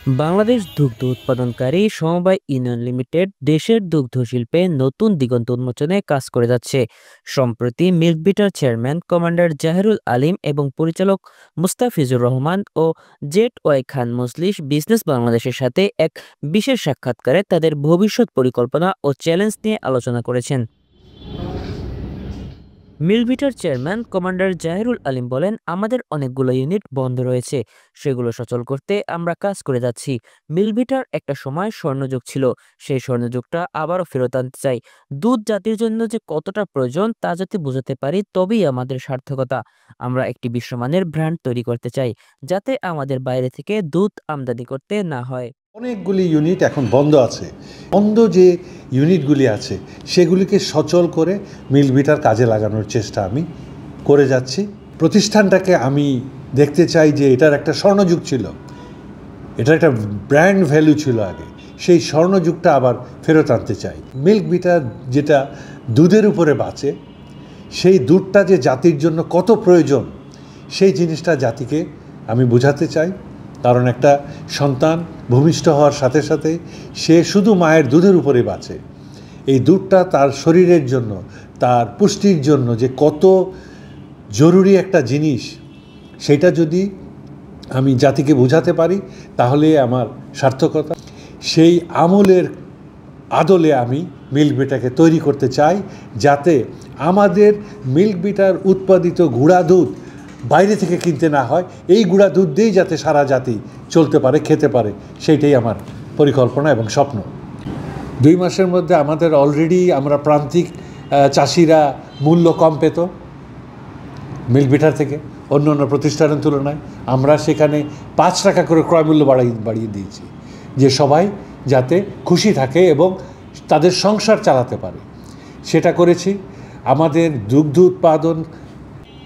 বাংলাদেশ দুগ্ধ উৎপাদনকারী সমবায় ইউনিয়ন লিমিটেড দেশের দুগ্ধ শিল্পে নতুন দিগন্ত উন্মোচনে কাজ করে যাচ্ছে। সম্প্রতি মিল্কভিটার চেয়ারম্যান কমান্ডার জাহিরুল আলীম এবং পরিচালক মুস্তাফিজুর রহমান ও জেড ওয়াই খান মজলিস বিজনেস বাংলাদেশের সাথে এক বিশেষ সাক্ষাৎকারে তাদের ভবিষ্যৎ পরিকল্পনা ও চ্যালেঞ্জ নিয়ে আলোচনা করেছেন। মিলভিটার চেয়ারম্যান কমান্ডার জাহিরুল আলীম বলেন, আমাদের অনেকগুলো ইউনিট বন্ধ রয়েছে, সেগুলো সচল করতে আমরা কাজ করে যাচ্ছি। মিলভিটার একটা সময় স্বর্ণযুগ ছিল, সেই স্বর্ণযুগটা আবারও ফেরত আনতে চাই। দুধ জাতির জন্য যে কতটা প্রয়োজন তা যদি বোঝাতে পারি তবেই আমাদের সার্থকতা। আমরা একটি বিশ্বমানের ব্র্যান্ড তৈরি করতে চাই, যাতে আমাদের বাইরে থেকে দুধ আমদানি করতে না হয়। অনেকগুলি ইউনিট এখন বন্ধ আছে। বন্ধ যে ইউনিটগুলি আছে সেগুলিকে সচল করে মিলভিটার কাজে লাগানোর চেষ্টা আমি করে যাচ্ছি। প্রতিষ্ঠানটাকে আমি দেখতে চাই যে এটার একটা স্বর্ণযুগ ছিল, এটার একটা ব্র্যান্ড ভ্যালু ছিল আগে, সেই স্বর্ণযুগটা আবার ফেরত আনতে চাই। মিল্কভিটার যেটা দুধের উপরে বাঁচে, সেই দুধটা যে জাতির জন্য কত প্রয়োজন সেই জিনিসটা জাতিকে আমি বোঝাতে চাই। কারণ একটা সন্তান ভূমিষ্ঠ হওয়ার সাথে সাথে সে শুধু মায়ের দুধের উপরে বাঁচে। এই দুধটা তার শরীরের জন্য, তার পুষ্টির জন্য যে কত জরুরি একটা জিনিস, সেটা যদি আমি জাতিকে বোঝাতে পারি তাহলে আমার সার্থকতা। সেই আমলের আদলে আমি মিল্কভিটাকে তৈরি করতে চাই, যাতে আমাদের মিল্কভিটার উৎপাদিত গুঁড়া দুধ বাইরে থেকে কিনতে না হয়, এই গুঁড়া দুধ দিয়েই যাতে সারা জাতি চলতে পারে, খেতে পারে, সেইটাই আমার পরিকল্পনা এবং স্বপ্ন। 2 মাসের মধ্যে আমাদের অলরেডি আমরা প্রান্তিক চাষিরা মূল্য কম পেত মিল্কভিটার থেকে, অন্য অন্য প্রতিষ্ঠানের তুলনায় আমরা সেখানে 5 টাকা করে ক্রয় মূল্য বাড়িয়ে দিয়েছি, যে সবাই যাতে খুশি থাকে এবং তাদের সংসার চালাতে পারে, সেটা করেছি। আমাদের দুগ্ধ উৎপাদন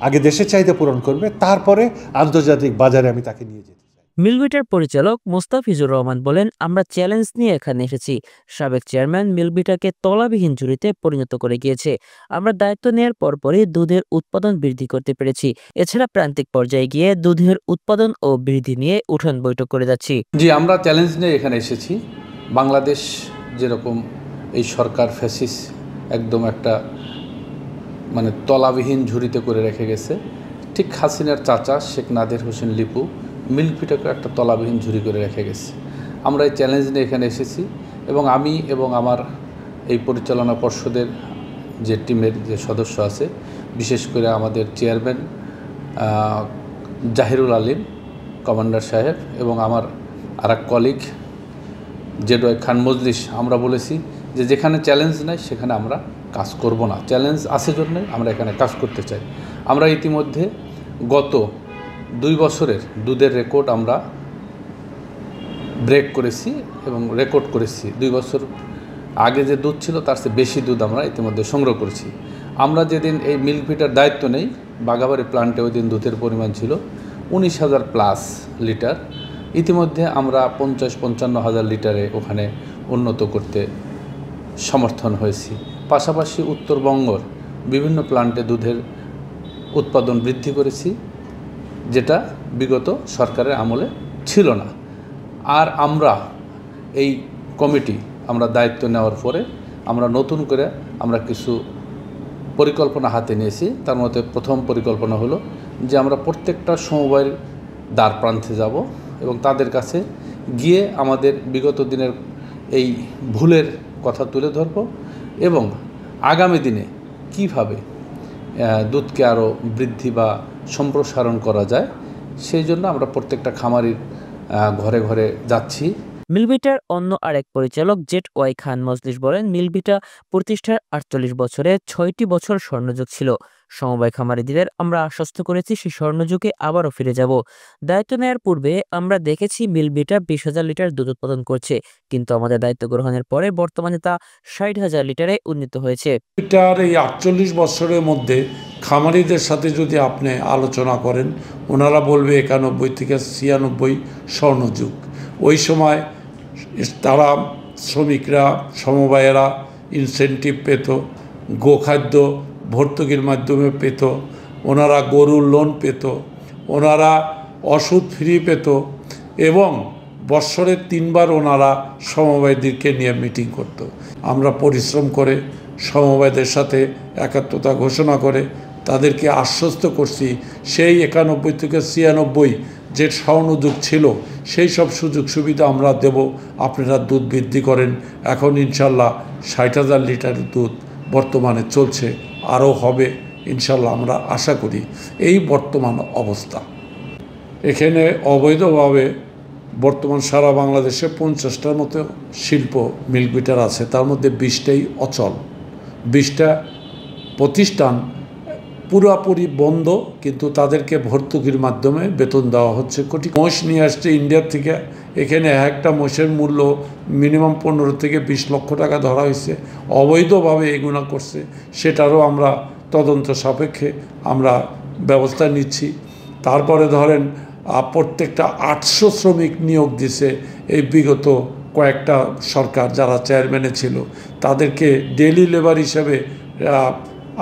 আগে দেশের চাহিদা পূরণ করবে, তারপরে আন্তর্জাতিক বাজারে আমি তাকে নিয়ে যেতে চাই। মিলভিটার পরিচালক মোস্তাফিজুর রহমান বলেন, আমরা চ্যালেঞ্জ নিয়ে এখানে এসেছি। সাবেক চেয়ারম্যান মিলভিটাকে তলাবিহীন ঝুড়িতে পরিণত করে গিয়েছে। আমরা দায়িত্ব নেওয়ার পরপরই দুধের উৎপাদন বৃদ্ধি করতে পেরেছি। এছাড়া প্রান্তিক পর্যায়ে গিয়ে দুধের উৎপাদন ও বৃদ্ধি নিয়ে উঠান বৈঠক করে যাচ্ছি। জি, আমরা চ্যালেঞ্জ নিয়ে এখানে এসেছি। বাংলাদেশ যেরকম এই সরকার ফ্যাসিস একদম একটা মানে তলাবিহীন ঝুড়িতে করে রেখে গেছে, ঠিক হাসিনার চাচা শেখ নাদের হোসেন লিপু মিল্কভিটাকে একটা তলাবিহীন ঝুড়ি করে রেখে গেছে। আমরা এই চ্যালেঞ্জ নিয়ে এখানে এসেছি এবং আমি এবং আমার এই পরিচালনা পর্ষদের যে টিমের যে সদস্য আছে, বিশেষ করে আমাদের চেয়ারম্যান জাহিরুল আলীম কমান্ডার সাহেব এবং আমার আরেক কলিগ জেড ওয়াই খান মজলিস, আমরা বলেছি যে যেখানে চ্যালেঞ্জ নাই সেখানে আমরা কাজ করব না, চ্যালেঞ্জ আছে জন্যে আমরা এখানে কাজ করতে চাই। আমরা ইতিমধ্যে গত 2 বছরের দুধের রেকর্ড আমরা ব্রেক করেছি এবং রেকর্ড করেছি। 2 বছর আগে যে দুধ ছিল তার চেয়ে বেশি দুধ আমরা ইতিমধ্যে সংগ্রহ করেছি। আমরা যেদিন এই মিল্কভিটার দায়িত্ব নেই, বাঘাবাড়ি প্লান্টে ওই দিন দুধের পরিমাণ ছিল 19,000 প্লাস লিটার। ইতিমধ্যে আমরা 50-55 লিটারে ওখানে উন্নত করতে সমর্থন হয়েছি। পাশাপাশি উত্তরবঙ্গের বিভিন্ন প্লান্টে দুধের উৎপাদন বৃদ্ধি করেছি, যেটা বিগত সরকারের আমলে ছিল না। আর আমরা এই কমিটি আমরা দায়িত্ব নেওয়ার পরে আমরা নতুন করে আমরা কিছু পরিকল্পনা হাতে নিয়েছি। তার মধ্যে প্রথম পরিকল্পনা হলো যে আমরা প্রত্যেকটা সমবায়ের দ্বার প্রান্তে যাব এবং তাদের কাছে গিয়ে আমাদের বিগত দিনের এই ভুলের কথা তুলে ধরব এবং আগামী দিনে কিভাবে দুধকে আরও বৃদ্ধি বা সম্প্রসারণ করা যায়, সেই জন্য আমরা প্রত্যেকটা খামারির ঘরে ঘরে যাচ্ছি। মিলভিটার অন্য আরেক পরিচালক জেড ওয়াই খান মজলিস বলেন, মিলভিটা প্রতিষ্ঠার 48 বছরে 6টি বছর স্বর্ণযুগ ছিল। সমবায় খামারিদের আমরা আশ্বস্ত করেছি সেই স্বর্ণযুগে আবারও ফিরে যাব। দায়িত্ব নেওয়ার পূর্বে আমরা দেখেছি মিলভিটা 20,000 লিটার দুধ উৎপাদন করছে, কিন্তু আমাদের দায়িত্ব গ্রহণের পরে বর্তমানে তা 60,000 লিটারে উন্নীত হয়েছে। এটার এই 48 বছরের মধ্যে খামারিদের সাথে যদি আপনি আলোচনা করেন, ওনারা বলবে 91 থেকে 96 স্বর্ণযুগ। ওই সময় তারা শ্রমিকরা, সমবায়েরা ইনসেন্টিভ পেত, গোখাদ্য ভর্তুকির মাধ্যমে পেত, ওনারা গরুর লোন পেত, ওনারা ওষুধ ফ্রি পেত এবং বৎসরে 3 বার ওনারা সমবায়ীদেরকে নিয়ে মিটিং করত। আমরা পরিশ্রম করে সমবায়দের সাথে একাত্মতা ঘোষণা করে তাদেরকে আশ্বস্ত করছি সেই 91 থেকে 96 যে স্বর্ণযুগ ছিল সেই সব সুযোগ সুবিধা আমরা দেব, আপনারা দুধ বৃদ্ধি করেন। এখন ইনশাল্লাহ 60,000 লিটার দুধ বর্তমানে চলছে, আরও হবে ইনশাল্লাহ আমরা আশা করি। এই বর্তমান অবস্থা। এখানে অবৈধভাবে বর্তমান সারা বাংলাদেশে 50টার মতো শিল্প মিল্ক বিটার আছে, তার মধ্যে 20টাই অচল। 20টা প্রতিষ্ঠান পুরোপুরি বন্ধ, কিন্তু তাদেরকে ভর্তুকির মাধ্যমে বেতন দেওয়া হচ্ছে। কোটি মোষ নিয়ে আসছে ইন্ডিয়ার থেকে, এখানে একটা মোষের মূল্য মিনিমাম 15 থেকে 20 লক্ষ টাকা ধরা হয়েছে, অবৈধভাবে এগুলো করছে। সেটারও আমরা তদন্ত সাপেক্ষে আমরা ব্যবস্থা নিচ্ছি। তারপরে ধরেন প্রত্যেকটা 800 শ্রমিক নিয়োগ দিছে এই বিগত কয়েকটা সরকার যারা চেয়ারম্যানে ছিল, তাদেরকে ডেইলি লেবার হিসেবে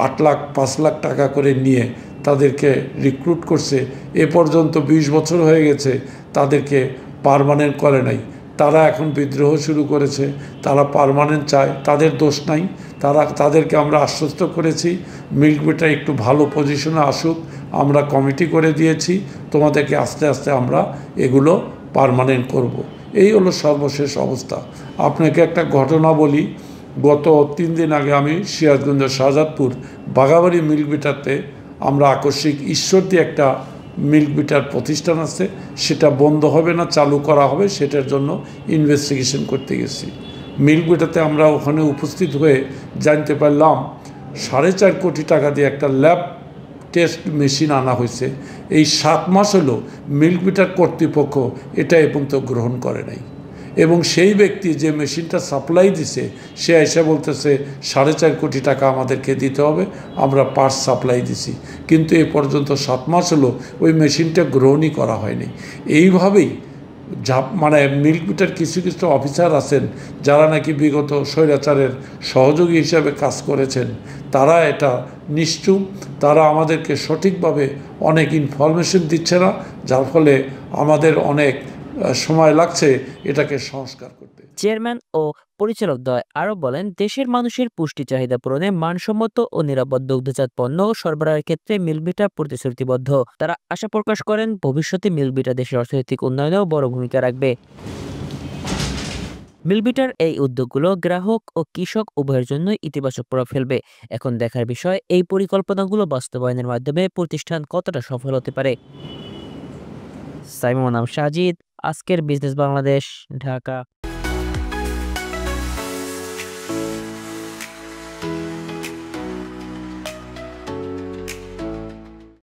8 লাখ 5 লাখ টাকা করে নিয়ে তাদেরকে রিক্রুট করছে। এ পর্যন্ত 20 বছর হয়ে গেছে, তাদেরকে পার্মানেন্ট করে নাই। তারা এখন বিদ্রোহ শুরু করেছে, তারা পার্মানেন্ট চায়, তাদের দোষ নাই। তাদেরকে আমরা আশ্বস্ত করেছি মিল্ক বিটা একটু ভালো পজিশনে আসুক, আমরা কমিটি করে দিয়েছি, তোমাদেরকে আস্তে আস্তে আমরা এগুলো পার্মানেন্ট করব। এই হলো সর্বশেষ অবস্থা। আপনাকে একটা ঘটনা বলি, গত 3 দিন আগে আমি সিরাজগঞ্জের শাহজাদপুর বাঘাবাড়ি মিল্ক বিটাতে আমরা আকস্মিক ঈশ্বরদী একটা মিল্ক বিটার প্রতিষ্ঠান আছে, সেটা বন্ধ হবে না চালু করা হবে, সেটার জন্য ইনভেস্টিগেশন করতে গেছি। মিল্ক বিটাতে আমরা ওখানে উপস্থিত হয়ে জানতে পারলাম 4.5 কোটি টাকা দিয়ে একটা ল্যাব টেস্ট মেশিন আনা হয়েছে। এই 7 মাস হলো মিল্ক বিটার কর্তৃপক্ষ এটা এ পর্যন্ত গ্রহণ করে নাই, এবং সেই ব্যক্তি যে মেশিনটা সাপ্লাই দিছে সে এসে বলতেছে 4.5 কোটি টাকা আমাদেরকে দিতে হবে, আমরা পার্টস সাপ্লাই দিছি, কিন্তু এ পর্যন্ত 7 মাস হলো ওই মেশিনটা গ্রহণই করা হয়নি। এইভাবেই মানে মিল্ক বিটার কিছু কিছু অফিসার আছেন যারা নাকি বিগত স্বৈরাচারের সহযোগী হিসাবে কাজ করেছেন, তারা এটা নিশ্চুপ, তারা আমাদেরকে সঠিকভাবে অনেক ইনফরমেশন দিচ্ছে না, যার ফলে আমাদের অনেক সময় লাগছে এটাকে সংস্কার করতে। চেয়ারম্যান ও পরিচালকদ্বয় আরও বলেন, দেশের মানুষের পুষ্টি চাহিদা পূরণে মানসম্মত ও নিরাপদ দুগ্ধজাত পণ্য সরবরাহের ক্ষেত্রে মিল্ক বিটা প্রতিশ্রুতিবদ্ধ। তারা আশা প্রকাশ করেন, ভবিষ্যতে মিল্ক বিটা দেশের অর্থনৈতিক উন্নয়নেও বড় ভূমিকা রাখবে। মিল্ক বিটার এই উদ্যোগগুলো গ্রাহক ও কৃষক উভয়ের জন্যই ইতিবাচক প্রভাব ফেলবে। এখন দেখার বিষয়, এই পরিকল্পনাগুলো বাস্তবায়নের মাধ্যমে প্রতিষ্ঠান কতটা সফল হতে পারে। সাইমুল সাজিদ, আজকের বিজনেস বাংলাদেশ, ঢাকা।